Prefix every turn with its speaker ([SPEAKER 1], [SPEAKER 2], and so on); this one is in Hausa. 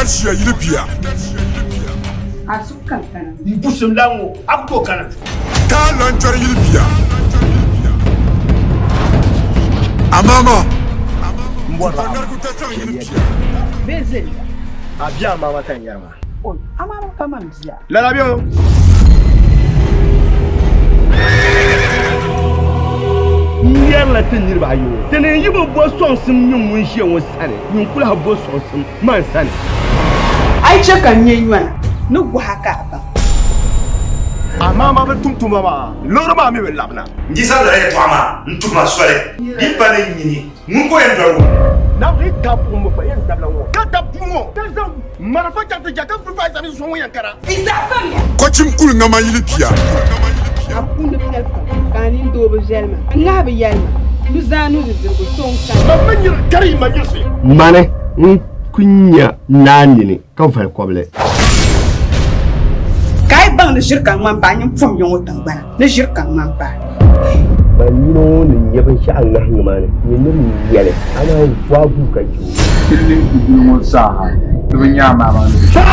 [SPEAKER 1] Shia Libya.
[SPEAKER 2] Asukan kana.
[SPEAKER 3] Busum lango akko kana.
[SPEAKER 1] Talantar Libya. AMAAMA.
[SPEAKER 3] Mbona
[SPEAKER 1] kutasan Libya.
[SPEAKER 2] Bezeli.
[SPEAKER 3] Abia AMAAMA kan yarma.
[SPEAKER 2] On AMAAMA kama mzia.
[SPEAKER 3] La labio. Nyar la tinir ba yo. Tene yibo bo sonsim nyum mun hie won sane. Nyum kula bo sonsim man sane.
[SPEAKER 2] Ai chaka nyenywa. No gwa haka ba.
[SPEAKER 3] AMAAMA be tumtuma ma. Lorma me be labna.
[SPEAKER 4] Ndisa la ye twama ntuma swale. Dipane nyini. Mungo endaro.
[SPEAKER 3] Na ri tapu mo ba yen dabla wo. Ka tapu mo. Kaza marafa chata jaka bu fa sami so yankara.
[SPEAKER 2] Isa famia.
[SPEAKER 1] Kochim kul ngama Libya.
[SPEAKER 2] Apunde pelpa. Kanin dobo jelma. Ngabe yalma. Luzanu zirgo sonka.
[SPEAKER 3] Mamanyir kari manyirsi.
[SPEAKER 5] Mane kunya nandini kan fal koble.
[SPEAKER 2] Kai bang de shirkan man ba nyum fum yon wotan bana. Ne shirkan man ba.
[SPEAKER 5] Banino ni yaban sha Allah ngmane ni ni yale ana wabu kaji
[SPEAKER 6] killing the human saha dunya mama
[SPEAKER 3] Sa